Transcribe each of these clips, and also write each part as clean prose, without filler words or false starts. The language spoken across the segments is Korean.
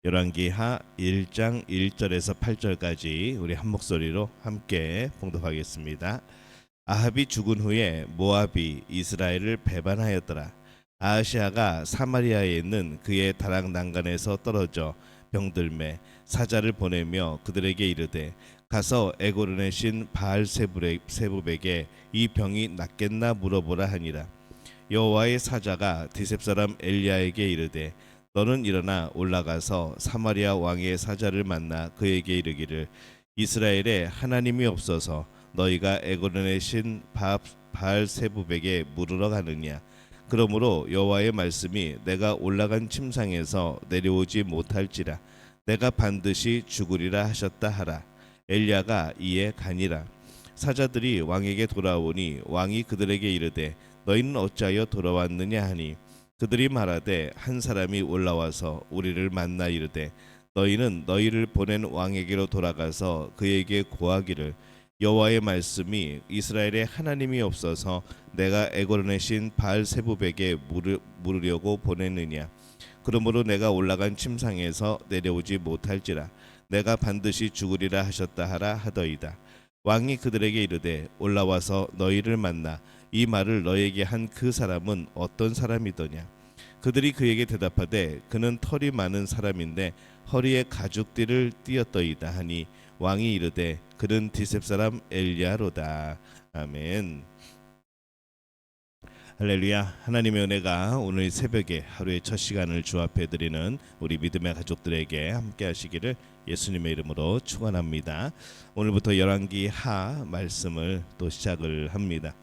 열왕기하 1장 1절에서 8절까지 우리 한 목소리로 함께 봉독하겠습니다. 아합이 죽은 후에 모압이 이스라엘을 배반하였더라. 아하시아가 사마리아에 있는 그의 다락 난간에서 떨어져 병들매 사자를 보내며 그들에게 이르되 가서 에고른의 신 바알세부백에 이 병이 낫겠나 물어보라 하니라. 여호와의 사자가 디셉 사람 엘리야에게 이르되 너는 일어나 올라가서 사마리아 왕의 사자를 만나 그에게 이르기를 이스라엘에 하나님이 없어서 너희가 에고른의 신 바알세부백에 물으러 가느냐. 그러므로 여호와의 말씀이 내가 올라간 침상에서 내려오지 못할지라 내가 반드시 죽으리라 하셨다 하라. 엘리야가 이에 가니라. 사자들이 왕에게 돌아오니 왕이 그들에게 이르되 너희는 어찌하여 돌아왔느냐 하니 그들이 말하되 한 사람이 올라와서 우리를 만나 이르되 너희는 너희를 보낸 왕에게로 돌아가서 그에게 고하기를 여호와의 말씀이 이스라엘에 하나님이 없어서 내가 에고른의 신 바알세부백에 물으려고 보냈느냐. 그러므로 내가 올라간 침상에서 내려오지 못할지라 내가 반드시 죽으리라 하셨다 하라 하더이다. 왕이 그들에게 이르되 올라와서 너희를 만나 이 말을 너에게 한 그 사람은 어떤 사람이더냐. 그들이 그에게 대답하되 그는 털이 많은 사람인데 허리에 가죽띠를 띠었더이다 하니 왕이 이르되 그는 디셉 사람 엘리야로다. 아멘. 할렐루야. 하나님의 은혜가 오늘 새벽에 하루의 첫 시간을 주 앞에 드리는 우리 믿음의 가족들에게 함께 하시기를 예수님의 이름으로 축원합니다. 오늘부터 열왕기 하 말씀을 또 시작을 합니다.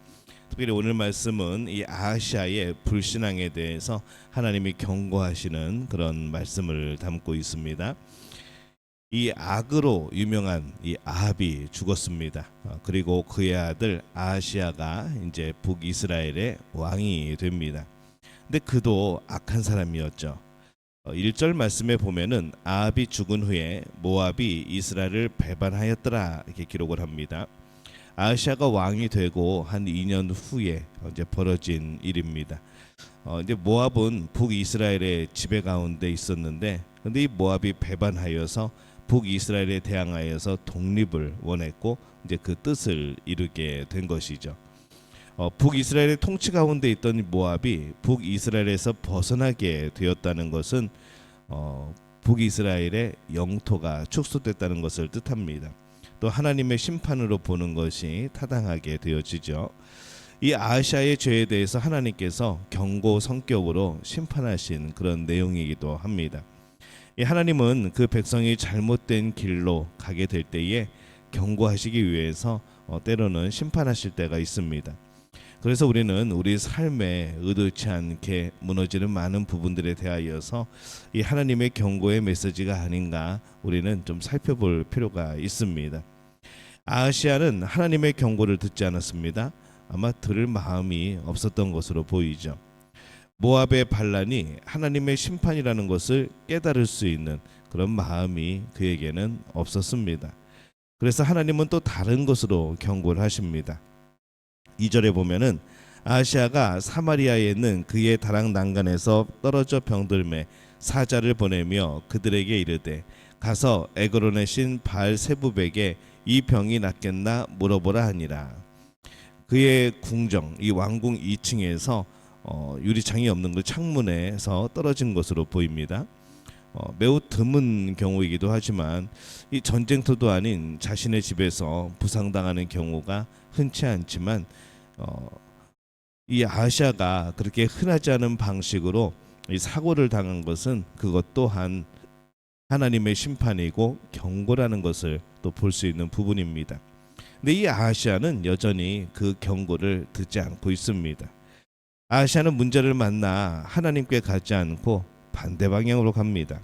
특별히 오늘 말씀은 이 아하시아의 불신앙에 대해서 하나님이 경고하시는 그런 말씀을 담고 있습니다. 이 악으로 유명한 이 아합이 죽었습니다. 그리고 그의 아들 아하시아가 이제 북이스라엘의 왕이 됩니다. 근데 그도 악한 사람이었죠. 1절 말씀에 보면은 아합이 죽은 후에 모압이 이스라엘을 배반하였더라 이렇게 기록을 합니다. 아하시아가 왕이 되고 한 2년 후에 이제 벌어진 일입니다. 이제 모압은 북이스라엘의 지배 가운데 있었는데, 근데 이 모압이 배반하여서 북이스라엘에 대항하여서 독립을 원했고 이제 그 뜻을 이루게 된 것이죠. 북이스라엘의 통치 가운데 있던 모압이 북이스라엘에서 벗어나게 되었다는 것은 북이스라엘의 영토가 축소됐다는 것을 뜻합니다. 또 하나님의 심판으로 보는 것이 타당하게 되어지죠. 이 아하시아의 죄에 대해서 하나님께서 경고 성격으로 심판하신 그런 내용이기도 합니다. 이 하나님은 그 백성이 잘못된 길로 가게 될 때에 경고하시기 위해서 때로는 심판하실 때가 있습니다. 그래서 우리는 우리 삶에 의도치 않게 무너지는 많은 부분들에 대하여서 이 하나님의 경고의 메시지가 아닌가 우리는 좀 살펴볼 필요가 있습니다. 아하시아는 하나님의 경고를 듣지 않았습니다. 아마 들을 마음이 없었던 것으로 보이죠. 모압의 반란이 하나님의 심판이라는 것을 깨달을 수 있는 그런 마음이 그에게는 없었습니다. 그래서 하나님은 또 다른 것으로 경고를 하십니다. 2절에 보면은 아하시아가 사마리아에 있는 그의 다락 난간에서 떨어져 병들매 사자를 보내며 그들에게 이르되 가서 에그론의 신 바알세부백에 이 병이 낫겠나 물어보라 하니라. 그의 궁정, 이 왕궁 2층에서 유리창이 없는 그 창문에서 떨어진 것으로 보입니다. 매우 드문 경우이기도 하지만 이 전쟁터도 아닌 자신의 집에서 부상당하는 경우가 흔치 않지만 이 아하시아가 그렇게 흔하지 않은 방식으로 이 사고를 당한 것은 그것 또한 하나님의 심판이고 경고라는 것을 또 볼 수 있는 부분입니다. 근데 이 아하시아는 여전히 그 경고를 듣지 않고 있습니다. 아하시아는 문제를 만나 하나님께 가지 않고 반대 방향으로 갑니다.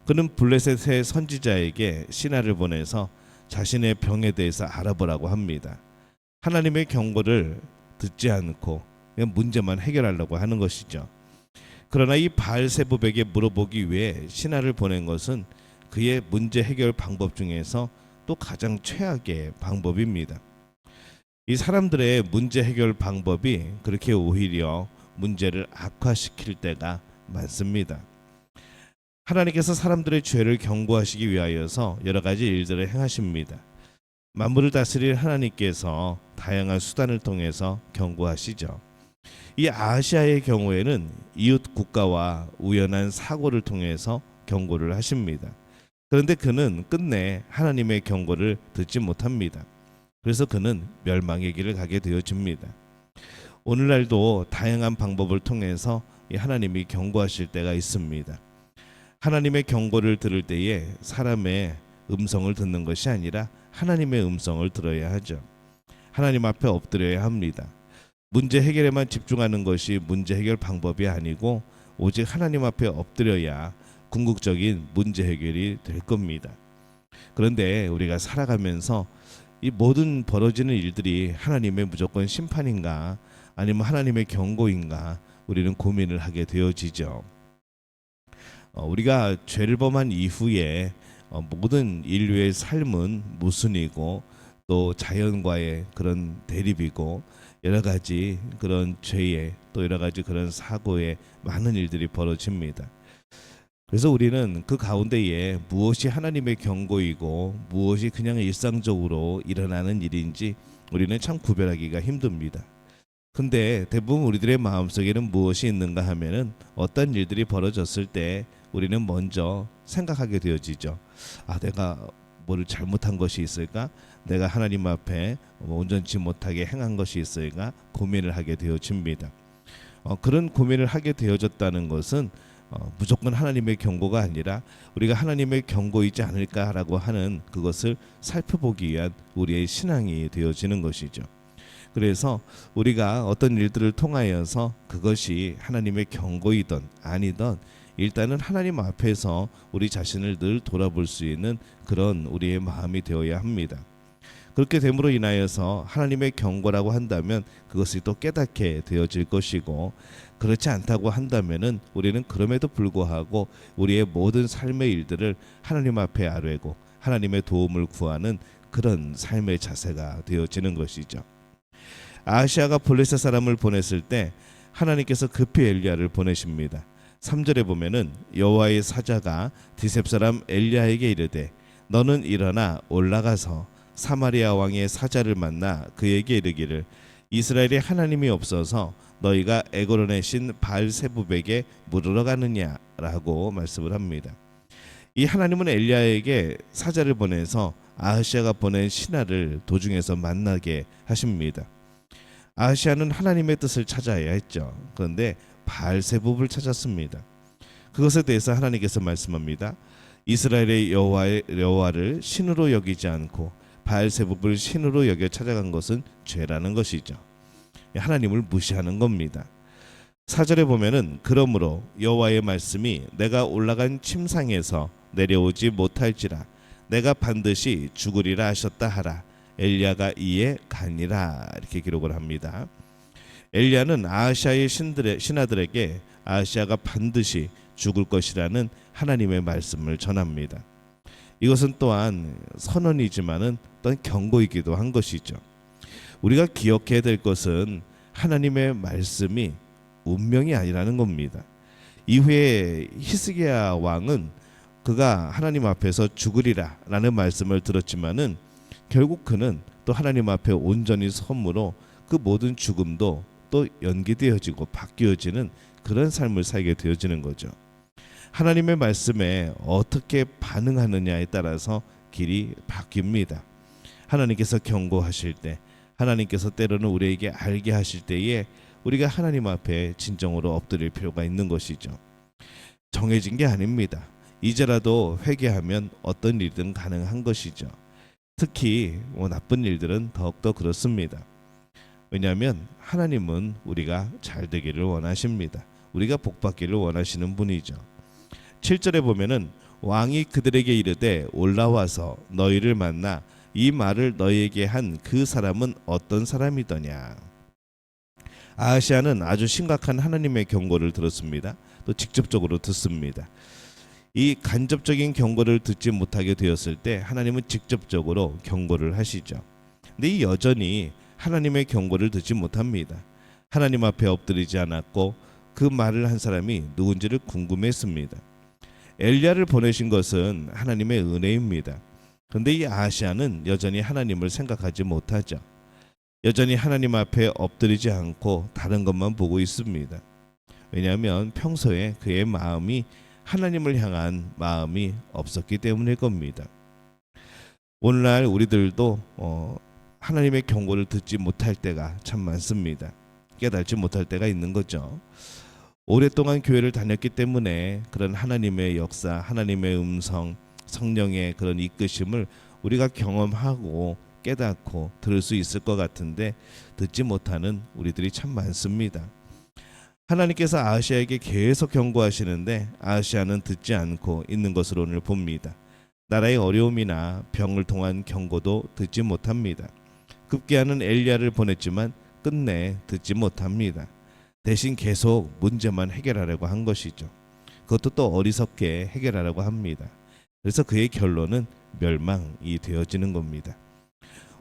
그는 블레셋의 선지자에게 신하를 보내서 자신의 병에 대해서 알아보라고 합니다. 하나님의 경고를 듣지 않고 그냥 문제만 해결하려고 하는 것이죠. 그러나 이 바알세부백에 물어보기 위해 신하를 보낸 것은 그의 문제 해결 방법 중에서 또 가장 최악의 방법입니다. 이 사람들의 문제 해결 방법이 그렇게 오히려 문제를 악화시킬 때가 많습니다. 하나님께서 사람들의 죄를 경고하시기 위하여서 여러 가지 일들을 행하십니다. 만물을 다스릴 하나님께서 다양한 수단을 통해서 경고하시죠. 이 아시아의 경우에는 이웃 국가와 우연한 사고를 통해서 경고를 하십니다. 그런데 그는 끝내 하나님의 경고를 듣지 못합니다. 그래서 그는 멸망의 길을 가게 되어집니다. 오늘날도 다양한 방법을 통해서 하나님이 경고하실 때가 있습니다. 하나님의 경고를 들을 때에 사람의 음성을 듣는 것이 아니라 하나님의 음성을 들어야 하죠. 하나님 앞에 엎드려야 합니다. 문제 해결에만 집중하는 것이 문제 해결 방법이 아니고 오직 하나님 앞에 엎드려야 궁극적인 문제 해결이 될 겁니다. 그런데 우리가 살아가면서 이 모든 벌어지는 일들이 하나님의 무조건 심판인가 아니면 하나님의 경고인가 우리는 고민을 하게 되어지죠. 우리가 죄를 범한 이후에 모든 인류의 삶은 모순이고 또 자연과의 그런 대립이고 여러 가지 그런 죄에 또 여러 가지 그런 사고에 많은 일들이 벌어집니다. 그래서 우리는 그 가운데에 무엇이 하나님의 경고이고 무엇이 그냥 일상적으로 일어나는 일인지 우리는 참 구별하기가 힘듭니다. 근데 대부분 우리들의 마음속에는 무엇이 있는가 하면은 어떤 일들이 벌어졌을 때 우리는 먼저 생각하게 되어지죠. 내가 뭐를 잘못한 것이 있을까? 내가 하나님 앞에 온전치 못하게 행한 것이 있을까? 고민을 하게 되어집니다. 그런 고민을 하게 되어졌다는 것은 무조건 하나님의 경고가 아니라 우리가 하나님의 경고이지 않을까라고 하는 그것을 살펴보기 위한 우리의 신앙이 되어지는 것이죠. 그래서 우리가 어떤 일들을 통하여서 그것이 하나님의 경고이든 아니든 일단은 하나님 앞에서 우리 자신을 늘 돌아볼 수 있는 그런 우리의 마음이 되어야 합니다. 그렇게 됨으로 인하여서 하나님의 경고라고 한다면 그것이 또 깨닫게 되어질 것이고 그렇지 않다고 한다면은 우리는 그럼에도 불구하고 우리의 모든 삶의 일들을 하나님 앞에 아뢰고 하나님의 도움을 구하는 그런 삶의 자세가 되어지는 것이죠. 아하시아가 블레셋 사람을 보냈을 때 하나님께서 급히 엘리야를 보내십니다. 3절에 보면은 여호와의 사자가 디셉 사람 엘리야에게 이르되 너는 일어나 올라가서 사마리아 왕의 사자를 만나 그에게 이르기를 이스라엘에 하나님이 없어서 너희가 에고론의 신 바알세붑에게 물으러 가느냐라고 말씀을 합니다. 이 하나님은 엘리야에게 사자를 보내서 아하시아가 보낸 신하를 도중에서 만나게 하십니다. 아하시아는 하나님의 뜻을 찾아야 했죠. 그런데 바알세붑을 찾았습니다. 그것에 대해서 하나님께서 말씀합니다. 이스라엘의 여호와를 신으로 여기지 않고 바알세붑을 신으로 여겨 찾아간 것은 죄라는 것이죠. 하나님을 무시하는 겁니다. 4절에 보면은 그러므로 여호와의 말씀이 내가 올라간 침상에서 내려오지 못할지라 내가 반드시 죽으리라 하셨다 하라. 엘리야가 이에 가니라 이렇게 기록을 합니다. 엘리야는 아하시아의 신하들에게 아하시아가 반드시 죽을 것이라는 하나님의 말씀을 전합니다. 이것은 또한 선언이지만은 또한 경고이기도 한 것이죠. 우리가 기억해야 될 것은 하나님의 말씀이 운명이 아니라는 겁니다. 이후에 히스기야 왕은 그가 하나님 앞에서 죽으리라 라는 말씀을 들었지만은 결국 그는 또 하나님 앞에 온전히 섬으로 그 모든 죽음도 또 연기되어지고 바뀌어지는 그런 삶을 살게 되어지는 거죠. 하나님의 말씀에 어떻게 반응하느냐에 따라서 길이 바뀝니다. 하나님께서 경고하실 때, 하나님께서 때로는 우리에게 알게 하실 때에 우리가 하나님 앞에 진정으로 엎드릴 필요가 있는 것이죠. 정해진 게 아닙니다. 이제라도 회개하면 어떤 일든 가능한 것이죠. 특히 나쁜 일들은 더욱더 그렇습니다. 왜냐하면 하나님은 우리가 잘 되기를 원하십니다. 우리가 복받기를 원하시는 분이죠. 7절에 보면은 왕이 그들에게 이르되 올라와서 너희를 만나 이 말을 너희에게 한 그 사람은 어떤 사람이더냐. 아하시아는 아주 심각한 하나님의 경고를 들었습니다. 또 직접적으로 듣습니다. 이 간접적인 경고를 듣지 못하게 되었을 때 하나님은 직접적으로 경고를 하시죠. 근데 이 여전히 하나님의 경고를 듣지 못합니다. 하나님 앞에 엎드리지 않았고 그 말을 한 사람이 누군지를 궁금했습니다. 엘리야를 보내신 것은 하나님의 은혜입니다. 그런데 이 아하시아는 여전히 하나님을 생각하지 못하죠. 여전히 하나님 앞에 엎드리지 않고 다른 것만 보고 있습니다. 왜냐하면 평소에 그의 마음이 하나님을 향한 마음이 없었기 때문일 겁니다. 오늘날 우리들도 하나님의 경고를 듣지 못할 때가 참 많습니다. 깨닫지 못할 때가 있는 거죠. 오랫동안 교회를 다녔기 때문에 그런 하나님의 역사, 하나님의 음성, 성령의 그런 이끄심을 우리가 경험하고 깨닫고 들을 수 있을 것 같은데 듣지 못하는 우리들이 참 많습니다. 하나님께서 아하시아에게 계속 경고하시는데 아하시아는 듣지 않고 있는 것으로 오늘 봅니다. 나라의 어려움이나 병을 통한 경고도 듣지 못합니다. 급기야는 엘리야를 보냈지만 끝내 듣지 못합니다. 대신 계속 문제만 해결하려고 한 것이죠. 그것도 또 어리석게 해결하려고 합니다. 그래서 그의 결론은 멸망이 되어지는 겁니다.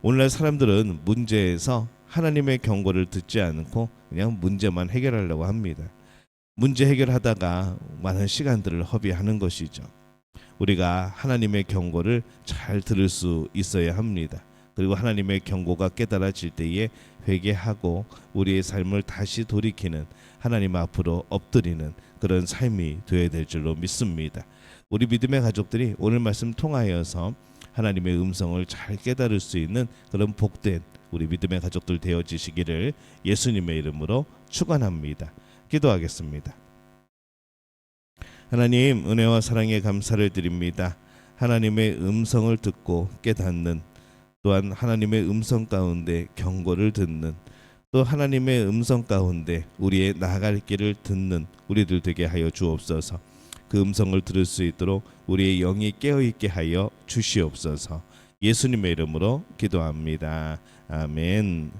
오늘날 사람들은 문제에서 하나님의 경고를 듣지 않고 그냥 문제만 해결하려고 합니다. 문제 해결하다가 많은 시간들을 허비하는 것이죠. 우리가 하나님의 경고를 잘 들을 수 있어야 합니다. 그리고 하나님의 경고가 깨달아질 때에 회개하고 우리의 삶을 다시 돌이키는, 하나님 앞으로 엎드리는 그런 삶이 되어야 될 줄로 믿습니다. 우리 믿음의 가족들이 오늘 말씀 통하여서 하나님의 음성을 잘 깨달을 수 있는 그런 복된 우리 믿음의 가족들 되어지시기를 예수님의 이름으로 축원합니다. 기도하겠습니다. 하나님, 은혜와 사랑에 감사를 드립니다. 하나님의 음성을 듣고 깨닫는, 또한 하나님의 음성 가운데 경고를 듣는, 또 하나님의 음성 가운데 우리의 나아갈 길을 듣는 우리들 되게 하여 주옵소서. 그 음성을 들을 수 있도록 우리의 영이 깨어있게 하여 주시옵소서. 예수님의 이름으로 기도합니다. 아멘.